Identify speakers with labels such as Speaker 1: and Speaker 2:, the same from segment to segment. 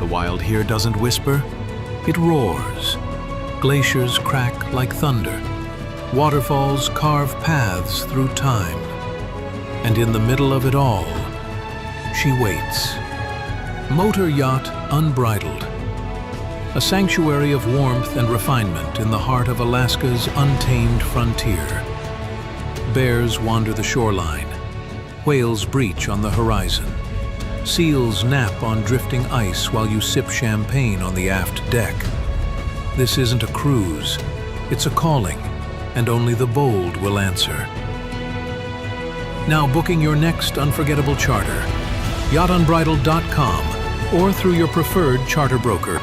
Speaker 1: The wild here doesn't whisper, it roars. Glaciers crack like thunder. Waterfalls carve paths through time. And in the middle of it all, she waits. Motor yacht unbridled. A sanctuary of warmth and refinement in the heart of Alaska's untamed frontier. Bears wander the shoreline. Whales breach on the horizon. Seals nap on drifting ice while you sip champagne on the aft deck. This isn't a cruise, it's a calling, and only the bold will answer. Now booking your next unforgettable charter, yachtunbridled.com or through your preferred charter broker.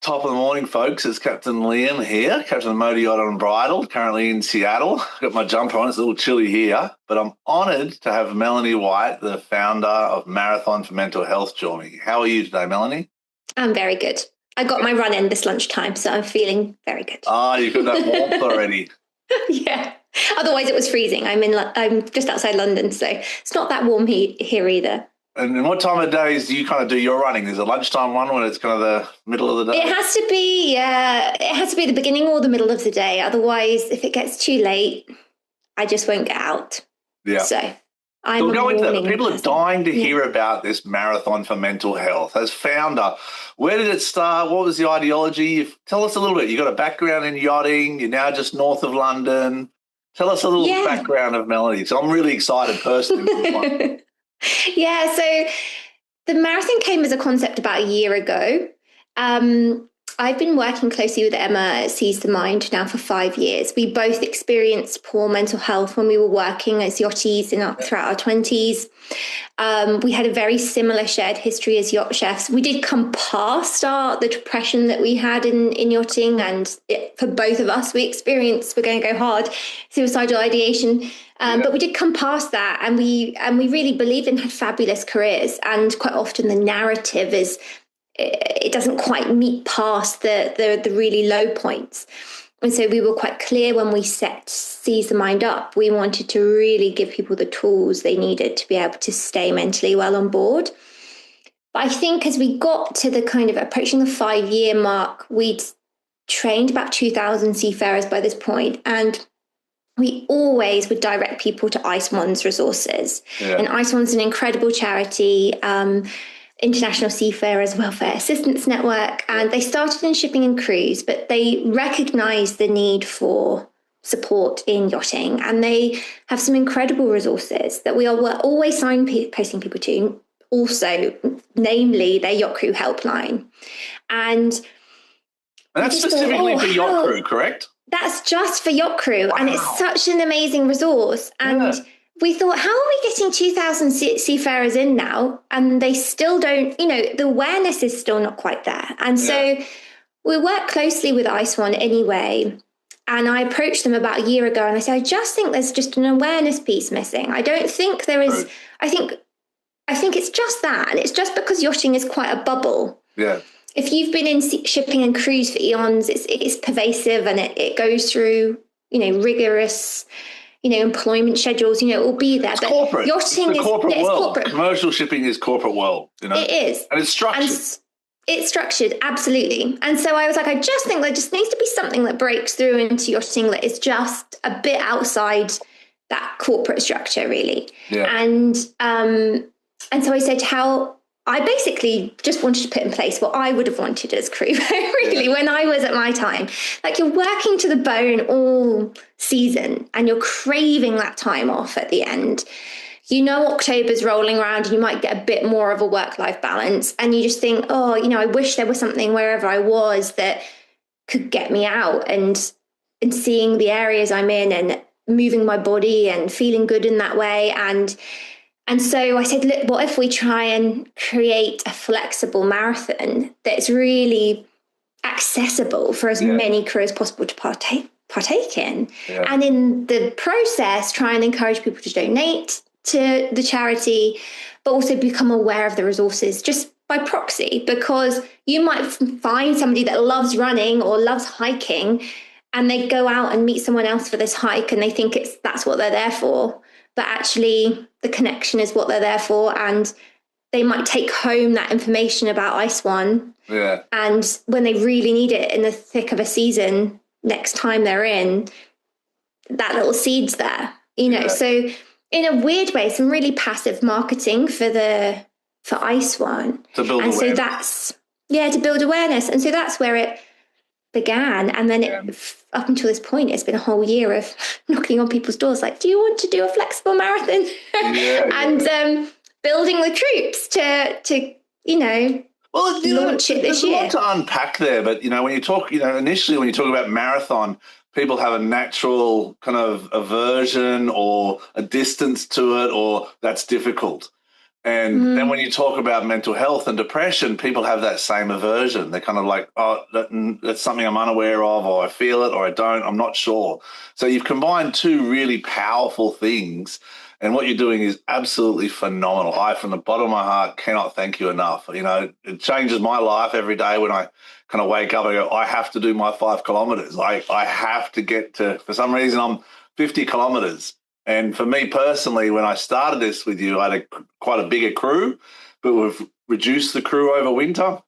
Speaker 2: Top of the morning, folks. It's Captain Liam here, Captain of the Motor Yacht Unbridled, currently in Seattle. Got my jumper on. It's a little chilly here, but I'm honoured to have Melanie White, the founder of Marathon for Mental Health, join me. How are you today, Melanie?
Speaker 3: I'm very good. I got my run in this lunchtime, so I'm feeling very good.
Speaker 2: Ah, you've got that warmth already.
Speaker 3: Yeah. Otherwise, it was freezing. I'm just outside London, so it's not that warm here either.
Speaker 2: And what time of days do you kind of do your running? Is it a lunchtime one when it's kind of the middle of the day?
Speaker 3: It has to be the beginning or the middle of the day. Otherwise, if it gets too late, I just won't get out.
Speaker 2: Yeah.
Speaker 3: So
Speaker 2: we'll go into that. People are dying to hear
Speaker 3: Yeah.
Speaker 2: about this Marathon for Mental Health. As founder, where did it start? What was the ideology? Tell us a little bit. You got a background in yachting. You're now just north of London. Tell us a little background of Melanie. So I'm really excited personally.
Speaker 3: Yeah, so the marathon came as a concept about a year ago. I've been working closely with Emma at Seize the Mind now for 5 years. We both experienced poor mental health when we were working as yachties throughout our 20s. We had a very similar shared history as yacht chefs. We did come past the depression that we had in yachting, and for both of us, we're going to go hard, suicidal ideation. But we did come past that, and we really believed and had fabulous careers. And quite often the narrative is, it doesn't quite meet past the really low points. And so we were quite clear when we set Seize the Mind up, we wanted to really give people the tools they needed to be able to stay mentally well on board. But I think as we got to the kind of approaching the 5-year mark, we'd trained about 2,000 seafarers by this point, and we always would direct people to Ice One's resources. Yeah. And Ice One's an incredible charity, International Seafarers Welfare Assistance Network, and they started in shipping and cruise, but they recognise the need for support in yachting, and they have some incredible resources that we're always signposting people to, also namely their yacht crew helpline. And
Speaker 2: that's specifically for yacht crew, correct?
Speaker 3: That's just for yacht crew. Wow. And it's such an amazing resource. And we thought, how are we getting 2,000 seafarers in now? And they still don't, the awareness is still not quite there. And so we work closely with Ice One anyway. And I approached them about a year ago and I said, I just think there's just an awareness piece missing. I don't think there is. I think it's just that. And it's just because yachting is quite a bubble.
Speaker 2: Yeah.
Speaker 3: If you've been in shipping and cruise for eons, it's pervasive, and it goes through, rigorous, employment schedules, it will be there.
Speaker 2: It's corporate.
Speaker 3: Yachting
Speaker 2: is corporate world.
Speaker 3: Corporate.
Speaker 2: Commercial shipping is corporate world,
Speaker 3: It is.
Speaker 2: And it's structured.
Speaker 3: It's structured, absolutely. And so I was like, I just think there just needs to be something that breaks through into yachting that is just a bit outside that corporate structure, really. Yeah. And so I said, I basically just wanted to put in place what I would have wanted as crew, really, when I was at my time. Like, you're working to the bone all season and you're craving that time off at the end. October's rolling around and you might get a bit more of a work-life balance. And you just think, I wish there was something wherever I was that could get me out and seeing the areas I'm in and moving my body and feeling good in that way. And so I said, look, what if we try and create a flexible marathon that's really accessible for as many crew as possible to partake in? Yeah. And in the process, try and encourage people to donate to the charity, but also become aware of the resources just by proxy, because you might find somebody that loves running or loves hiking, and they go out and meet someone else for this hike and they think that's what they're there for. But actually, the connection is what they're there for. And they might take home that information about Ice One.
Speaker 2: Yeah.
Speaker 3: And when they really need it in the thick of a season, next time they're in, that little seed's there, So in a weird way, some really passive marketing for Ice One.
Speaker 2: To build awareness.
Speaker 3: So that's, to build awareness. And so that's where it began. And then up until this point, it's been a whole year of knocking on people's doors like, do you want to do a flexible marathon? And building the troops to launch it this year.
Speaker 2: There's a lot to unpack there, but when you talk, initially when you talk about marathon, people have a natural kind of aversion or a distance to it, or that's difficult. And then when you talk about mental health and depression, people have that same aversion. They're kind of like, oh, that's something I'm unaware of, or I feel it, or I don't, I'm not sure. So you've combined two really powerful things, and what you're doing is absolutely phenomenal. I, from the bottom of my heart, cannot thank you enough. It changes my life every day when I kind of wake up and go, I have to do my 5 kilometers. I have to get to, for some reason, I'm 50 kilometers. And for me personally, when I started this with you, I had quite a bigger crew, but we've reduced the crew over winter.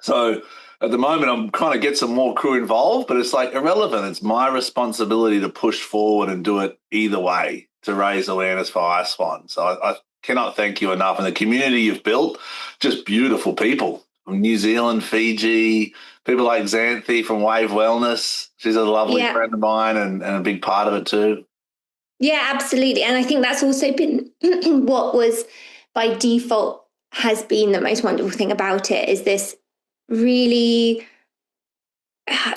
Speaker 2: So at the moment, I'm trying to get some more crew involved, but it's like irrelevant. It's my responsibility to push forward and do it either way to raise awareness for Ice One. So I cannot thank you enough. And the community you've built, just beautiful people from New Zealand, Fiji, people like Xanthi from Wave Wellness. She's a lovely friend of mine and a big part of it too.
Speaker 3: Yeah, absolutely. And I think that's also been what was by default has been the most wonderful thing about it, is this really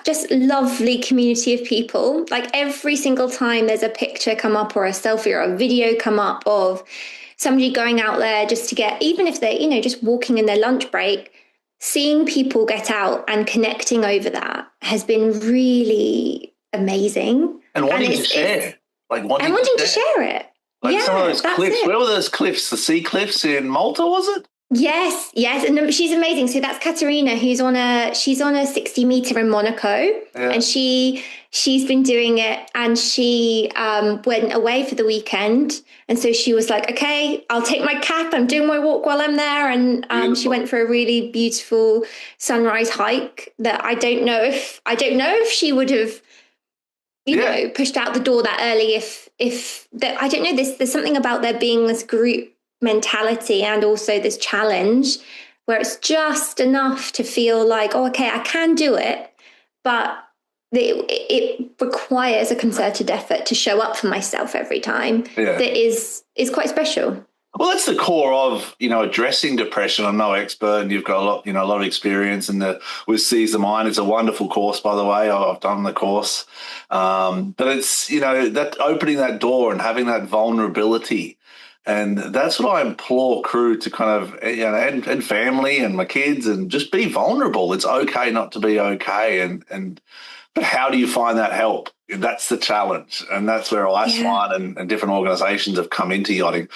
Speaker 3: just lovely community of people. Like every single time there's a picture come up or a selfie or a video come up of somebody going out there just to get, even if they're, just walking in their lunch break, seeing people get out and connecting over that has been really amazing.
Speaker 2: And wanting to share.
Speaker 3: Wanting to share it.
Speaker 2: Like some of those cliffs. Where were those cliffs? The sea cliffs in Malta, was it?
Speaker 3: Yes. And she's amazing. So that's Katerina, who's she's on a 60 meter in Monaco, and she's been doing it, and she went away for the weekend. And so she was like, okay, I'll take my cap. I'm doing my walk while I'm there. And she went for a really beautiful sunrise hike that I don't know if she would have, pushed out the door that early if that, I don't know, there's something about there being this group mentality and also this challenge where it's just enough to feel like, oh, okay, I can do it, but it requires a concerted effort to show up for myself every time. That is quite special.
Speaker 2: Well, that's the core of, addressing depression. I'm no expert, and you've got a lot of experience with Seize the Mind. It's a wonderful course, by the way. I've done the course. But it's, that opening that door and having that vulnerability. And that's what I implore crew to kind of, and family and my kids, and just be vulnerable. It's okay not to be okay. But how do you find that help? That's the challenge. And that's where Ice One and different organisations have come into yachting.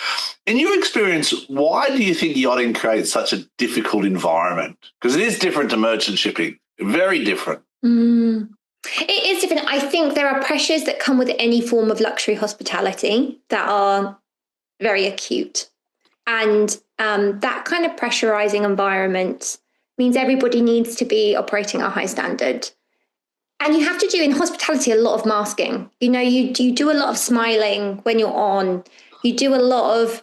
Speaker 2: In your experience, why do you think yachting creates such a difficult environment? Because it is different to merchant shipping, very different.
Speaker 3: It is different. I think there are pressures that come with any form of luxury hospitality that are very acute. And that kind of pressurising environment means everybody needs to be operating at a high standard. And you have to do in hospitality a lot of masking. You do a lot of smiling when you're on. You do a lot of,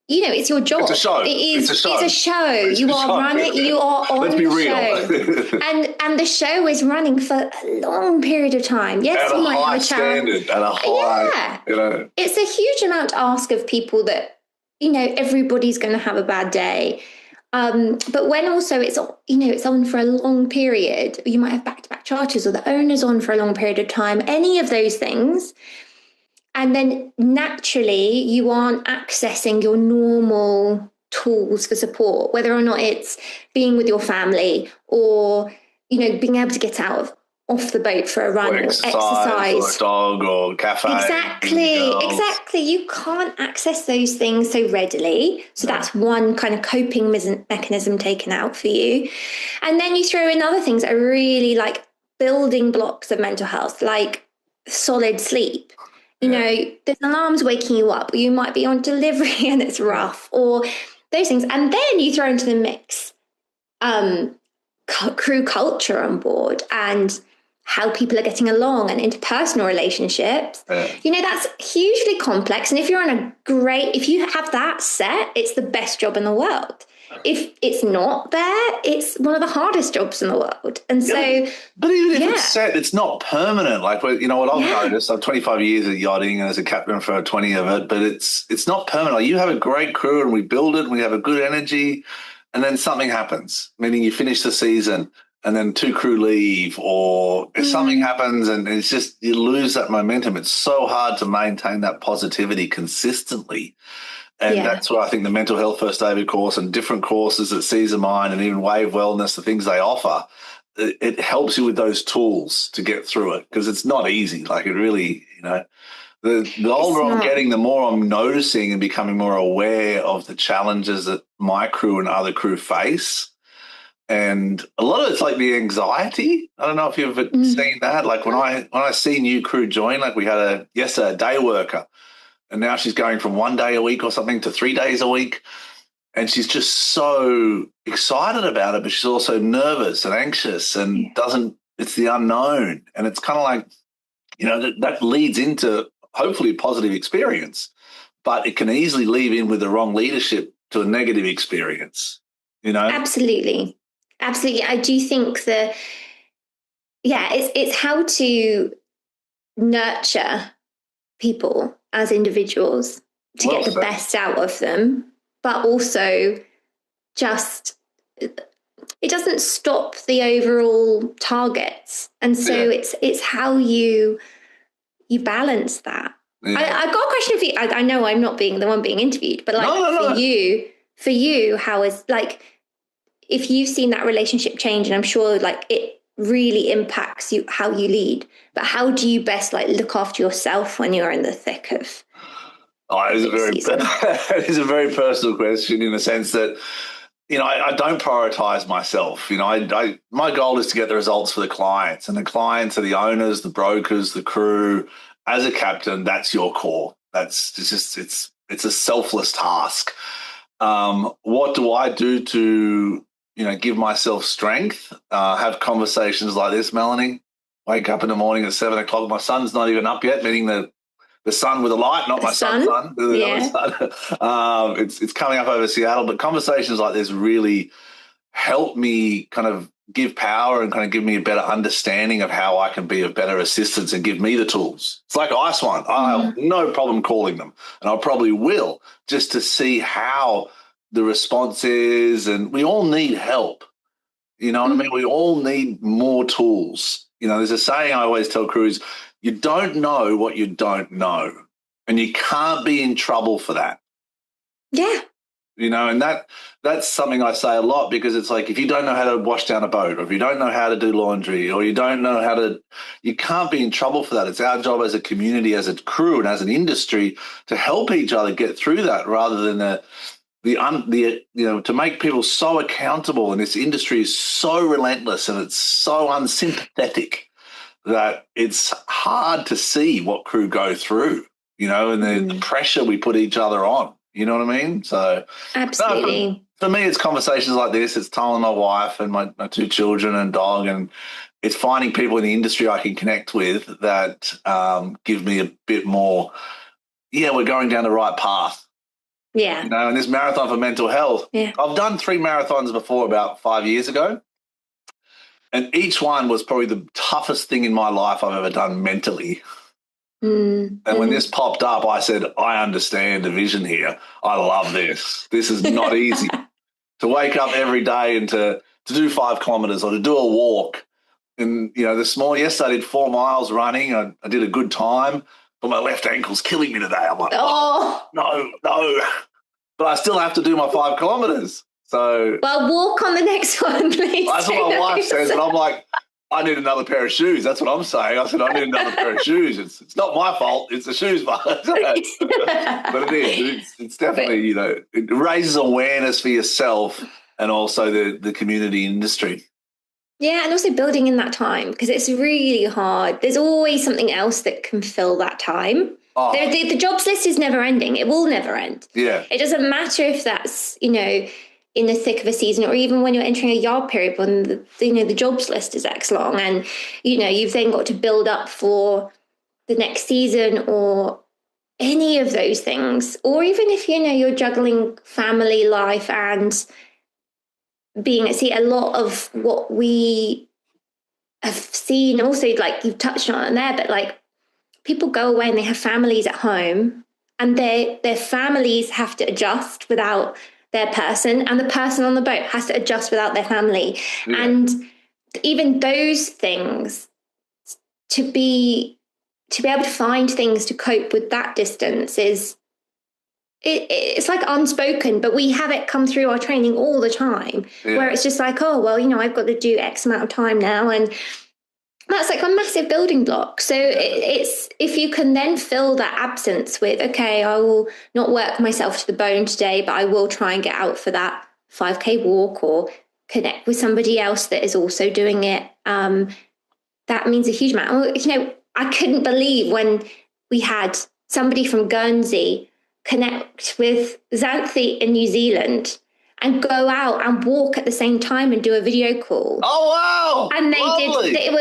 Speaker 3: it's your job.
Speaker 2: It's a show.
Speaker 3: It's a show. You are running. You are on.
Speaker 2: Let's be real.
Speaker 3: and the show is running for a long period of time. Yes, you might have a
Speaker 2: standard. At a high.
Speaker 3: It's a huge amount to ask of people that everybody's going to have a bad day. But when also it's on for a long period, you might have back-to-back charters, or the owner's on for a long period of time, any of those things. And then naturally you aren't accessing your normal tools for support, whether or not it's being with your family or, being able to get off the boat for a run or exercise.
Speaker 2: Or a dog or cafe.
Speaker 3: Exactly. You can't access those things so readily. So that's one kind of coping mechanism taken out for you. And then you throw in other things that are really like building blocks of mental health, like solid sleep. There's alarms waking you up, or you might be on delivery and it's rough, or those things. And then you throw into the mix crew culture on board and how people are getting along and interpersonal relationships. That's hugely complex. And if you have that set, it's the best job in the world. If it's not there, it's one of the hardest jobs in the world. And so,
Speaker 2: but even if it's set, it's not permanent. Like, what I've noticed, I'm 25 years at yachting and as a captain for 20 of it, but it's not permanent. Like, you have a great crew and we build it and we have a good energy, and then something happens, meaning you finish the season and then 2 crew leave, or if something happens and it's just, you lose that momentum. It's so hard to maintain that positivity consistently. And that's where I think the mental health first aid course and different courses at Season Mind and even Wave Wellness, the things they offer, it helps you with those tools to get through it, because it's not easy. Like, it really, the older I'm getting, the more I'm noticing and becoming more aware of the challenges that my crew and other crew face. And a lot of it's like the anxiety. I don't know if you've seen that. Like, when I see new crew join, like we had a day worker, and now she's going from 1 day a week or something to 3 days a week. And she's just so excited about it, but she's also nervous and anxious and it's the unknown. And it's kind of like, that leads into hopefully a positive experience, but it can easily lead in with the wrong leadership to a negative experience,
Speaker 3: Absolutely. Absolutely. I do think it's how to nurture people as individuals to get the best out of them, but also just, it doesn't stop the overall targets. And so it's how you balance that. I've got a question for you. I know I'm not being the one being interviewed, but for you, how is, like, if you've seen that relationship change, and I'm sure like it really impacts you, how you lead, but how do you best like look after yourself when you're in the thick of
Speaker 2: it is a very personal question, in the sense that, I don't prioritize myself. My goal is to get the results for the clients, and the clients are the owners, the brokers, the crew. As a captain, that's your core. It's a selfless task. What do I do to, give myself strength? Have conversations like this, Melanie. Wake up in the morning at 7 o'clock. My son's not even up yet, meaning the sun with a light, not my son's sun. It's coming up over Seattle, but conversations like this really help me kind of give power and kind of give me a better understanding of how I can be of better assistance and give me the tools. It's like Ice One. I have no problem calling them, and I probably will, just to see how the response is. And we all need help. You know what I mean? We all need more tools. There's a saying I always tell crews: you don't know what you don't know, and you can't be in trouble for that.
Speaker 3: Yeah.
Speaker 2: And that's something I say a lot, because it's like, if you don't know how to wash down a boat, or if you don't know how to do laundry, or you don't know you can't be in trouble for that. It's our job as a community, as a crew, and as an industry to help each other get through that, rather than to make people so accountable. And this industry is so relentless and it's so unsympathetic that it's hard to see what crew go through, and the pressure we put each other on. You know what I mean? So
Speaker 3: absolutely.
Speaker 2: For me, it's conversations like this. It's time with my wife and my 2 children and dog, and it's finding people in the industry I can connect with that give me a bit more, we're going down the right path.
Speaker 3: Yeah.
Speaker 2: And this marathon for mental health, I've done 3 marathons before, about 5 years ago, and each one was probably the toughest thing in my life I've ever done mentally. And when this popped up, I said, I understand the vision here. I love this. This is not easy. To wake up every day and to do 5 kilometers or to do a walk. And, yesterday I did 4 miles running. I did a good time, but my left ankle's killing me today. I'm like, no. But I still have to do my 5 kilometers. So,
Speaker 3: well, walk on the next one, please.
Speaker 2: That's what my wife says, but I'm like, I need another pair of shoes. That's what I'm saying. I said, I need another pair of shoes. It's not my fault. It's the shoes' fault. But it is. It's definitely, it raises awareness for yourself and also the community industry.
Speaker 3: Yeah, and also building in that time, because it's really hard. There's always something else that can fill that time.
Speaker 2: Oh,
Speaker 3: The jobs list is never ending. It will never end.
Speaker 2: yeah.
Speaker 3: It doesn't matter if that's, in the thick of a season, or even when you're entering a yard period when the jobs list is X long, and, you've then got to build up for the next season or any of those things. Or even if, you're juggling family life and being at sea, a lot of what we have seen also, like you've touched on it there, but like people go away and they have families at home, and their families have to adjust without their person, and the person on the boat has to adjust without their family.
Speaker 2: Yeah.
Speaker 3: And even those things, to be able to find things to cope with that distance it's like unspoken, but we have it come through our training all the time, where it's just like, oh, well, I've got to do X amount of time now. And that's like a massive building block. So it's if you can then fill that absence with, okay, I will not work myself to the bone today, but I will try and get out for that 5K walk or connect with somebody else that is also doing it. That means a huge amount. I couldn't believe when we had somebody from Guernsey connect with Xanthi in New Zealand and go out and walk at the same time and do a video call.
Speaker 2: Oh, wow.
Speaker 3: And they
Speaker 2: Lovely.
Speaker 3: did,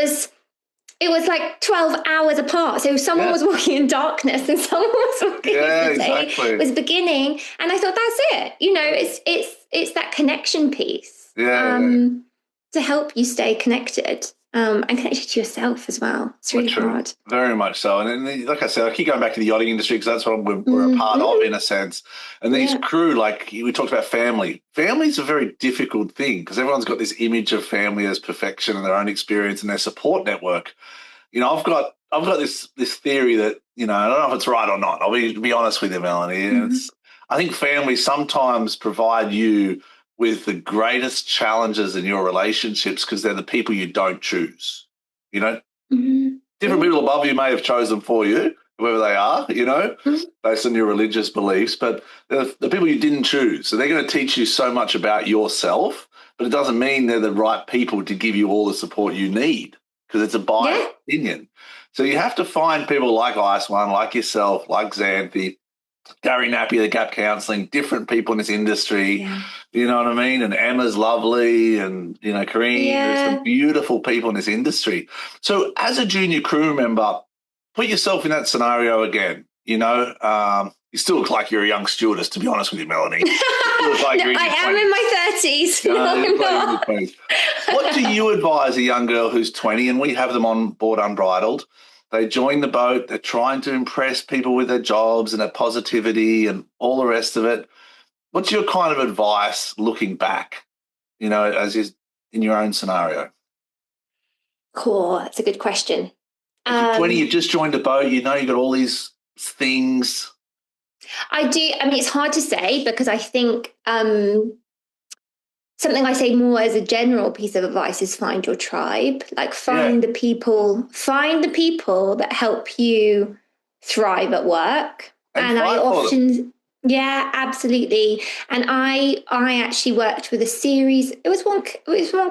Speaker 3: it was like 12 hours apart. So someone was walking in darkness and someone was walking as the day was beginning. And I thought, that's it. It's that connection piece to help you stay connected. And connected to yourself as well. It's really hard. Very
Speaker 2: much so. And like I said, I keep going back to the yachting industry because that's what we're a part of, in a sense. And these crew, like we talked about family. Family is a very difficult thing because everyone's got this image of family as perfection and their own experience and their support network. I've got this theory that, I don't know if it's right or not. I'll be honest with you, Melanie. I think families sometimes provide you with the greatest challenges in your relationships because they're the people you don't choose. Different people above you may have chosen for you, whoever they are, based on your religious beliefs, but the people you didn't choose. So they're going to teach you so much about yourself, but it doesn't mean they're the right people to give you all the support you need because it's a biased opinion. So you have to find people like Ice One, like yourself, like Xanthi, Gary Nappy, the Gap Counselling, different people in this industry, you know what I mean? And Emma's lovely and, Kareem, there's some beautiful people in this industry. So as a junior crew member, put yourself in that scenario again, you still look like you're a young stewardess, to be honest with you, Melanie. You look like
Speaker 3: I am in my 30s. No, I'm not.
Speaker 2: What do you advise a young girl who's 20, and we have them on board Unbridled? They join the boat. They're trying to impress people with their jobs and their positivity and all the rest of it. What's your kind of advice looking back, as is in your own scenario?
Speaker 3: Cool. That's a good question.
Speaker 2: If you're 20, you've just joined a boat, you've got all these things.
Speaker 3: I do. I mean, it's hard to say because I think something I say more as a general piece of advice is find your tribe. Like find the people that help you thrive at work. And I often, absolutely. And I actually worked with a series. It was one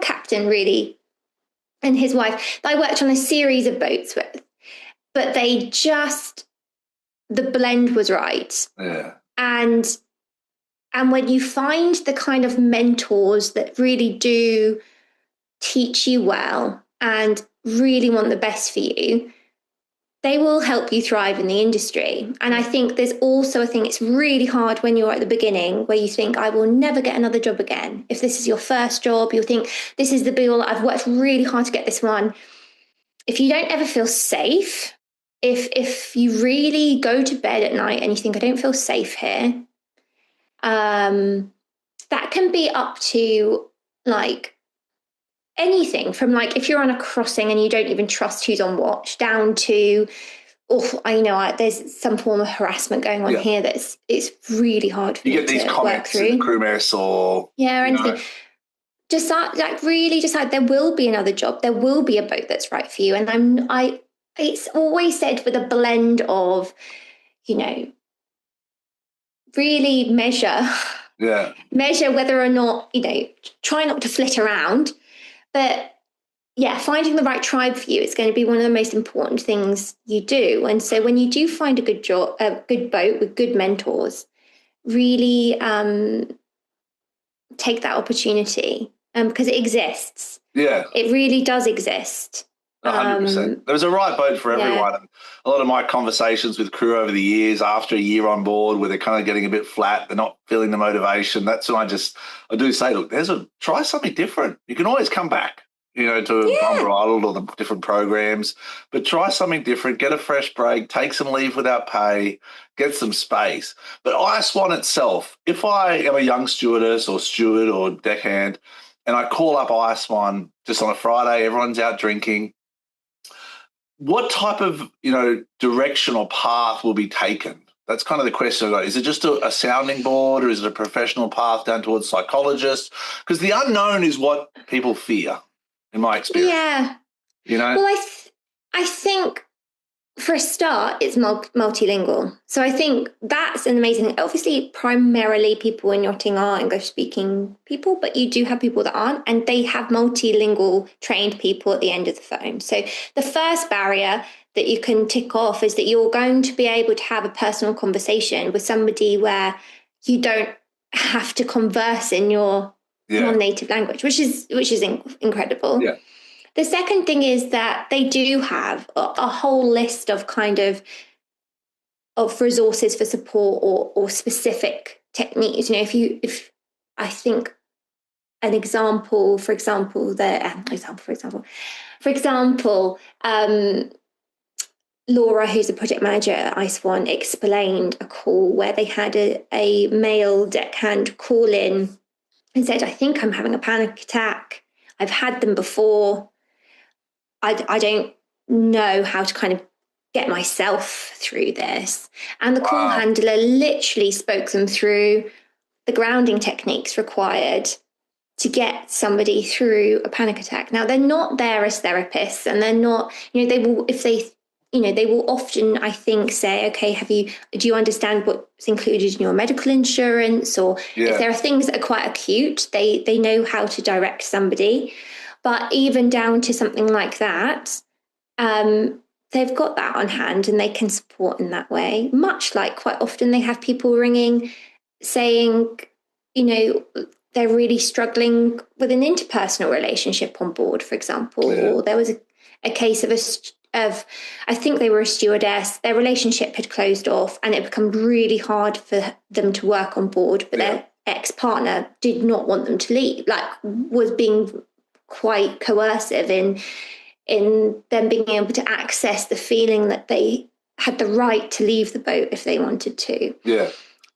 Speaker 3: captain really, and his wife that I worked on a series of boats with, but the blend was right.
Speaker 2: Yeah.
Speaker 3: And when you find the kind of mentors that really do teach you well and really want the best for you, they will help you thrive in the industry. And I think there's also a thing, it's really hard when you're at the beginning where you think, I will never get another job again. If this is your first job, you'll think, this is the bill, I've worked really hard to get this one. If you don't ever feel safe, if you really go to bed at night and you think, I don't feel safe here, that can be up to like anything from like if you're on a crossing and you don't even trust who's on watch down to there's some form of harassment going on here it's really hard for
Speaker 2: you get these comments in the crew mess or
Speaker 3: anything. Just like really decide there will be another job, there will be a boat that's right for you. And it's always said with a blend of really measure whether or not, try not to flit around, but finding the right tribe for you is going to be one of the most important things you do. And so when you do find a good boat with good mentors, really take that opportunity because it exists.
Speaker 2: Yeah.
Speaker 3: It really does exist.
Speaker 2: 100%. There's a right boat for everyone. And a lot of my conversations with crew over the years, after a year on board, where they're kind of getting a bit flat, they're not feeling the motivation. That's when I do say, look, try something different. You can always come back, to Unbridled or the different programs, but try something different. Get a fresh break. Take some leave without pay. Get some space. But Ice One itself, if I am a young stewardess or steward or deckhand, and I call up Ice One just on a Friday, everyone's out drinking. What type of, direction or path will be taken? That's kind of the question. Is it just a sounding board, or is it a professional path down towards psychologists? Because the unknown is what people fear, in my experience.
Speaker 3: Yeah. Well, I think for a start, it's multilingual. So I think that's an amazing. Obviously, primarily people in yachting are English-speaking people, but you do have people that aren't, and they have multilingual trained people at the end of the phone. So the first barrier that you can tick off is that you're going to be able to have a personal conversation with somebody where you don't have to converse in your non-native language, which is incredible.
Speaker 2: Yeah.
Speaker 3: The second thing is that they do have a whole list of of resources for support or specific techniques. If I think an example, for example, Laura, who's a project manager at Ice One, explained a call where they had a male deckhand call in and said, I think I'm having a panic attack. I've had them before. I don't know how to kind of get myself through this. And the call handler literally spoke them through the grounding techniques required to get somebody through a panic attack. Now, they're not there as therapists, and they're not, they will often, I think, say, okay, do you understand what's included in your medical insurance? Or if there are things that are quite acute, they know how to direct somebody. But even down to something like that, they've got that on hand and they can support in that way. Much like quite often they have people ringing saying, they're really struggling with an interpersonal relationship on board, for example. Yeah. Or there was a case of I think they were a stewardess, their relationship had closed off and it became really hard for them to work on board, but their ex-partner did not want them to leave, was being quite coercive in them being able to access the feeling that they had the right to leave the boat if they wanted to.
Speaker 2: Yeah.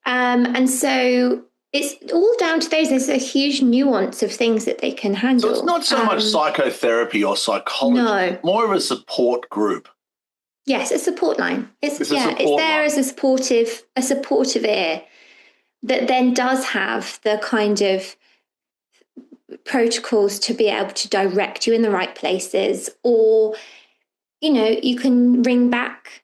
Speaker 3: And so it's all down to those. There's a huge nuance of things that they can handle.
Speaker 2: So it's not so much psychotherapy or psychology,
Speaker 3: no.
Speaker 2: More of a support group.
Speaker 3: Yes, a support line. It's there as a supportive ear that then does have the kind of protocols to be able to direct you in the right places, or you can ring back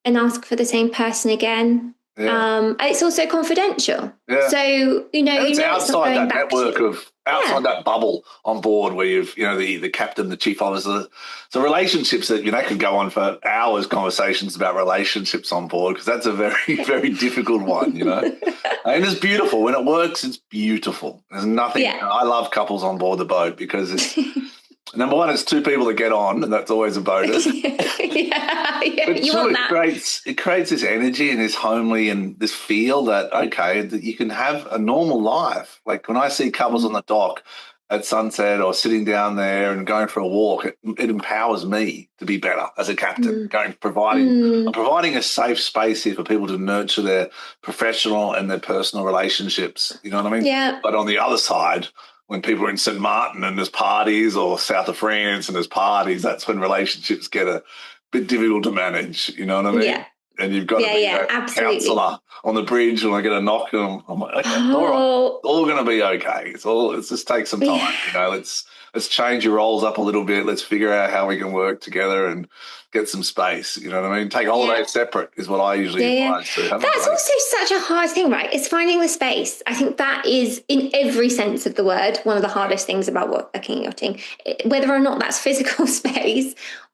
Speaker 3: and ask for the same person again. It's also confidential, so it's
Speaker 2: outside that network outside that bubble on board where you've the captain, the chief officer. So relationships that could go on for hours, conversations about relationships on board, because that's a very very difficult one, and it's beautiful when it works. It's beautiful. There's nothing. I love couples on board the boat because it's number one, it's two people that get on, and that's always a bonus.
Speaker 3: But you want that.
Speaker 2: It creates this energy and this homely and this feel that that you can have a normal life. Like when I see couples on the dock at sunset or sitting down there and going for a walk, it empowers me to be better as a captain. Providing a safe space here for people to nurture their professional and their personal relationships. You know what I mean?
Speaker 3: Yeah.
Speaker 2: But on the other side, when people are in St. Martin and there's parties, or south of France and there's parties, that's when relationships get a bit difficult to manage. You know what I mean? Yeah. And you've got to be a counsellor on the bridge, and I get a knock, and I'm like, okay, all right, all going to be okay. It just takes some time. let's change your roles up a little bit. Let's figure out how we can work together and get some space. You know what I mean? Take holidays separate is what I usually advise to.
Speaker 3: That's also such a hard thing, right? It's finding the space. I think that is, in every sense of the word, one of the hardest things about working at yachting. Whether or not that's physical space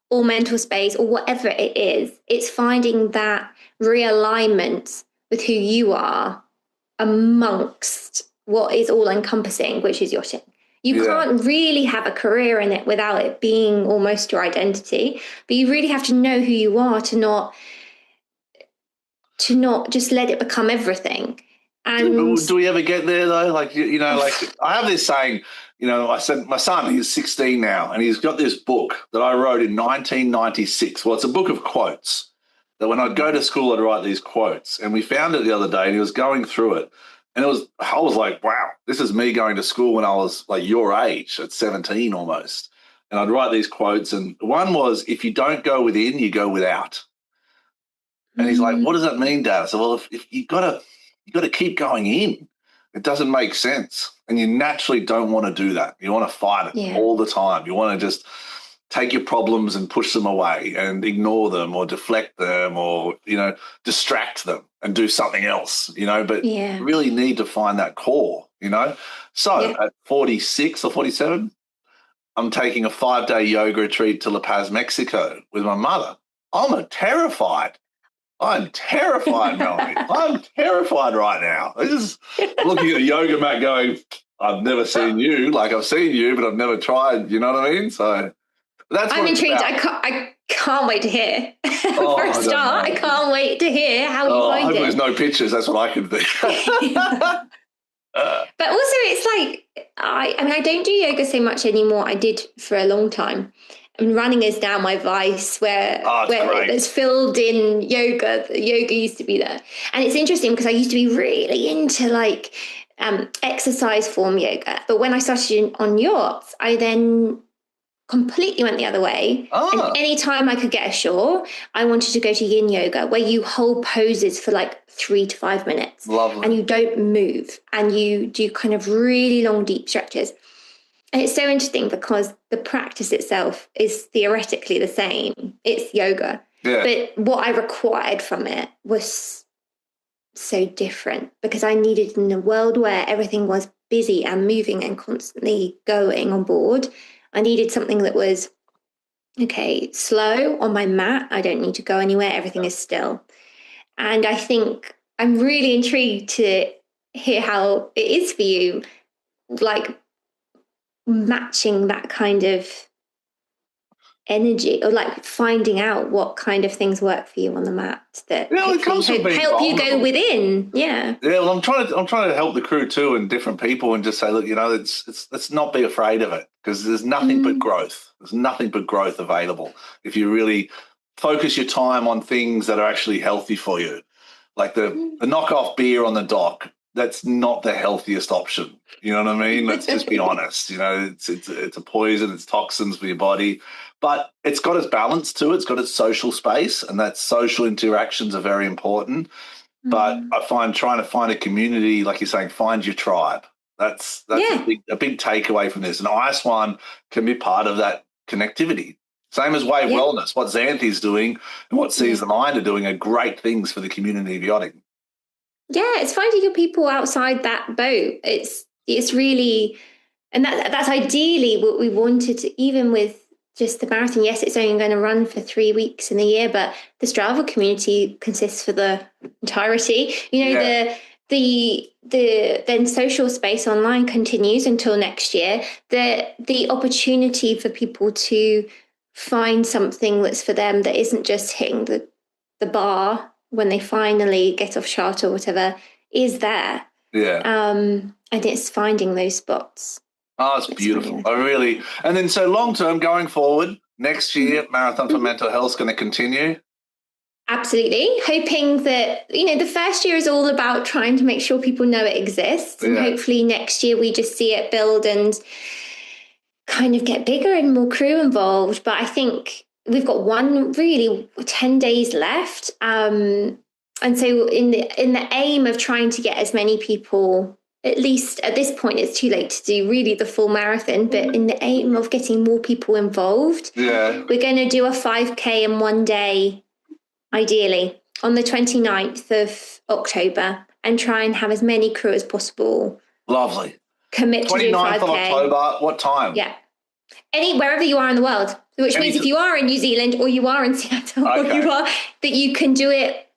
Speaker 3: or mental space or whatever it is, it's finding that realignment with who you are amongst what is all encompassing, which is yachting. You can't really have a career in it without it being almost your identity, but you really have to know who you are to not just let it become everything. And
Speaker 2: do we ever get there though? Like, you know, like I have this saying, you know, I said, my son, he's 16 now, and he's got this book that I wrote in 1996. Well, it's a book of quotes that when I'd go to school, I'd write these quotes, and we found it the other day and he was going through it. And I was like, wow, this is me going to school when I was like your age, at 17 almost. And I'd write these quotes. And one was, if you don't go within, you go without. And he's like, what does that mean, Dad? I said, well, if you got to keep going in. It doesn't make sense. And you naturally don't want to do that. You want to fight it all the time. You want to just take your problems and push them away and ignore them or deflect them or, you know, distract them and do something else, you know, but you really need to find that core, you know. So at 46 or 47, I'm taking a 5-day yoga retreat to La Paz, Mexico with my mother. I'm terrified, Melanie. I'm terrified right now. I'm looking at a yoga mat going, I've never seen you. Like, I've seen you, but I've never tried. You know what I mean? So that's what
Speaker 3: I'm intrigued.
Speaker 2: About.
Speaker 3: I can't wait to hear. For a start, I can't wait to hear how you find it.
Speaker 2: There's no pictures. That's what I could do.
Speaker 3: But also, it's like, I mean, I don't do yoga so much anymore. I did for a long time. I mean, running is now my vice, where it's filled in yoga. Yoga used to be there. And it's interesting because I used to be really into like exercise form yoga. But when I started on yachts, I then completely went the other way. And anytime I could get ashore, I wanted to go to yin yoga, where you hold poses for like 3 to 5 minutes.
Speaker 2: Lovely.
Speaker 3: And you don't move and you do kind of really long, deep stretches. And it's so interesting because the practice itself is theoretically the same. It's yoga. Yeah. But what I required from it was so different, because I needed, in a world where everything was busy and moving and constantly going on board, I needed something that was, okay, slow on my mat. I don't need to go anywhere. Everything is still. And I think I'm really intrigued to hear how it is for you, like, matching that kind of energy, or like finding out what kind of things work for you on the mat that help you go within.
Speaker 2: Well, I'm trying to help the crew too, and different people, and just say, look, you know, let's not be afraid of it, because there's nothing but growth. There's nothing but growth available if you really focus your time on things that are actually healthy for you. Like the knockoff beer on the dock, that's not the healthiest option. You know what I mean? Let's just be honest. You know, it's a poison, it's toxins for your body, but it's got its balance too. It's got its social space, and that social interactions are very important. But I find trying to find a community, like you're saying, find your tribe. That's a big takeaway from this. And Ice One can be part of that connectivity. Same as Wave Wellness. What Xanthi's doing and what Seize the Mind are doing are great things for the community of yachting.
Speaker 3: Yeah, it's finding your people outside that boat. It's really, and that's ideally what we wanted to, even with just the marathon. Yes, it's only going to run for 3 weeks in the year, but the Strava community consists for the entirety. You know, the then social space online continues until next year. The opportunity for people to find something that's for them, that isn't just hitting the bar when they finally get off charter or whatever, is there. And it's finding those spots.
Speaker 2: Oh, it's beautiful. And then so long term, going forward, next year, Marathon for Mental Health is going to continue.
Speaker 3: Absolutely. Hoping that, you know, the first year is all about trying to make sure people know it exists. And hopefully next year we just see it build and kind of get bigger and more crew involved. But I think we've got 10 days left. And so in the aim of trying to get as many people at least at this point, it's too late to do really the full marathon, but in the aim of getting more people involved, we're going to do a 5K in one day, ideally, on the 29th of October, and try and have as many crew as possible.
Speaker 2: Lovely.
Speaker 3: Commit to do 5K.
Speaker 2: 29th of October, what time?
Speaker 3: Yeah. Wherever you are in the world, which means if you are in New Zealand or you are in Seattle or that you can do it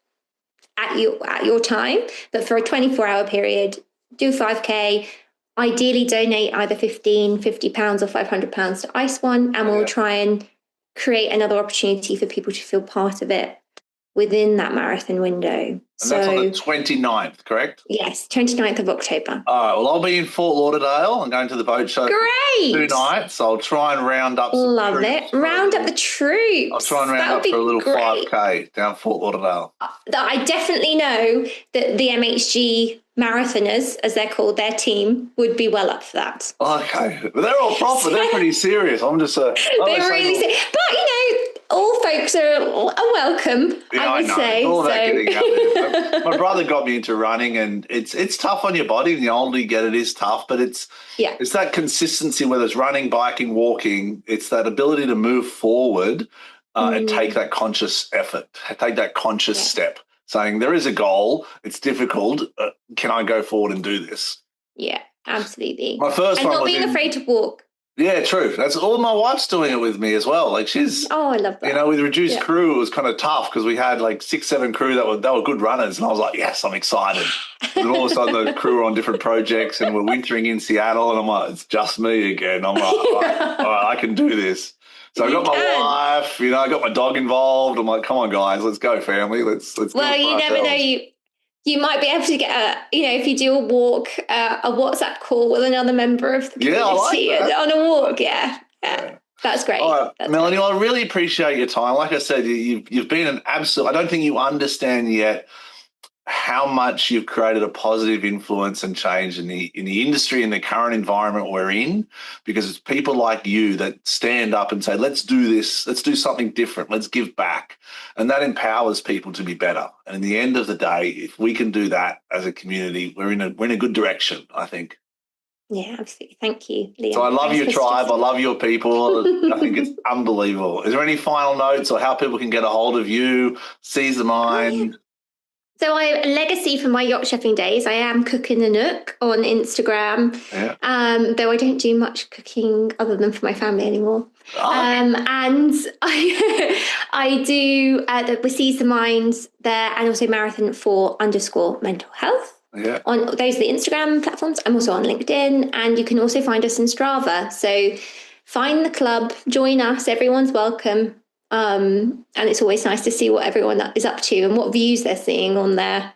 Speaker 3: at your time, but for a 24-hour period, do 5K, ideally donate either £50 or £500 to Ice One, and we'll try and create another opportunity for people to feel part of it within that marathon window.
Speaker 2: And that's on the 29th, correct?
Speaker 3: Yes, 29th of October.
Speaker 2: All right, well, I'll be in Fort Lauderdale. I'm going to the boat show
Speaker 3: Great.
Speaker 2: 2 nights. So I'll try and round up some
Speaker 3: Love
Speaker 2: troops.
Speaker 3: it. Round up the troops.
Speaker 2: I'll try and round up for a little 5K down Fort Lauderdale.
Speaker 3: I definitely know that the MHG marathoners, as they're called, their team, would be well up for that.
Speaker 2: Okay. But they're all proper. They're pretty serious. I'm just
Speaker 3: they're really serious. But, all folks are welcome, I would say.
Speaker 2: All that getting out there. My brother got me into running, and it's tough on your body. And the older you get, it is tough. But it's that consistency, whether it's running, biking, walking. It's that ability to move forward and take that conscious effort, take that conscious step, saying there is a goal. It's difficult. Can I go forward and do this?
Speaker 3: Yeah, absolutely.
Speaker 2: My first one
Speaker 3: not
Speaker 2: was
Speaker 3: being afraid to walk.
Speaker 2: Yeah, true. That's all. My wife's doing it with me as well. Like she's.
Speaker 3: Oh, I love that.
Speaker 2: With reduced crew, it was kind of tough because we had like 6-7 crew that were good runners, and I was like, yes, I'm excited. And all of a sudden, the crew were on different projects, and we're wintering in Seattle, and I'm like, it's just me again. I'm like, all right, I can do this. So I got my wife. I got my dog involved. I'm like, come on, guys, let's go, family. Let's.
Speaker 3: Well, you never know. You might be able to get if you do a walk, a WhatsApp call with another member of the community on a walk. Yeah. That's great.
Speaker 2: All right,
Speaker 3: That's
Speaker 2: Melanie,
Speaker 3: great.
Speaker 2: I really appreciate your time. Like I said, you've been an absolute. I don't think you understand yet how much you've created a positive influence and change in the industry, in the current environment we're in, because it's people like you that stand up and say, let's do this, let's do something different, let's give back. And that empowers people to be better. And in the end of the day, if we can do that as a community, we're in a good direction, I think.
Speaker 3: Yeah, absolutely. Thank you, Liam.
Speaker 2: So I love your tribe. I love your people. I think it's unbelievable. Is there any final notes or how people can get a hold of you, Seize the Mind?
Speaker 3: So a legacy from my yacht chefing days, I am Cooking the Nook on Instagram, though I don't do much cooking other than for my family anymore. And I do the Seize the Mind there, and also Marathon _mental health.
Speaker 2: Yeah.
Speaker 3: On those are the Instagram platforms. I'm also on LinkedIn, and you can also find us in Strava. So find the club, join us. Everyone's welcome. And it's always nice to see what everyone is up to and what views they're seeing on their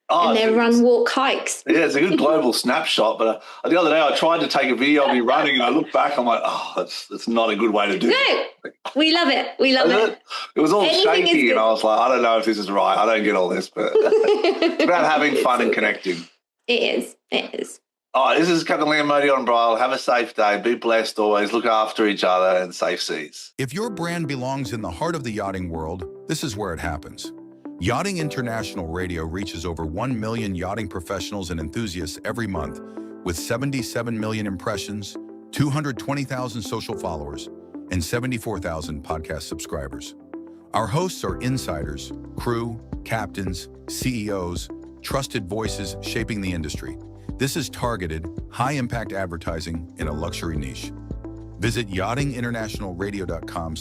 Speaker 3: run, walk, hikes.
Speaker 2: Yeah, it's a good global snapshot. But the other day I tried to take a video of me running, and I looked back, I'm like, that's not a good way to do it.
Speaker 3: No, we love it. We love it.
Speaker 2: It was all shaky, and I was like, I don't know if this is right. I don't get all this, but it's about having fun and connecting.
Speaker 3: It is.
Speaker 2: All right, this is Captain Liam on Bridal. Have a safe day. Be blessed always. Look after each other and safe seas.
Speaker 4: If your brand belongs in the heart of the yachting world, this is where it happens. Yachting International Radio reaches over 1 million yachting professionals and enthusiasts every month with 77 million impressions, 220,000 social followers, and 74,000 podcast subscribers. Our hosts are insiders, crew, captains, CEOs, trusted voices shaping the industry. This is targeted, high-impact advertising in a luxury niche. Visit yachtinginternationalradio.com/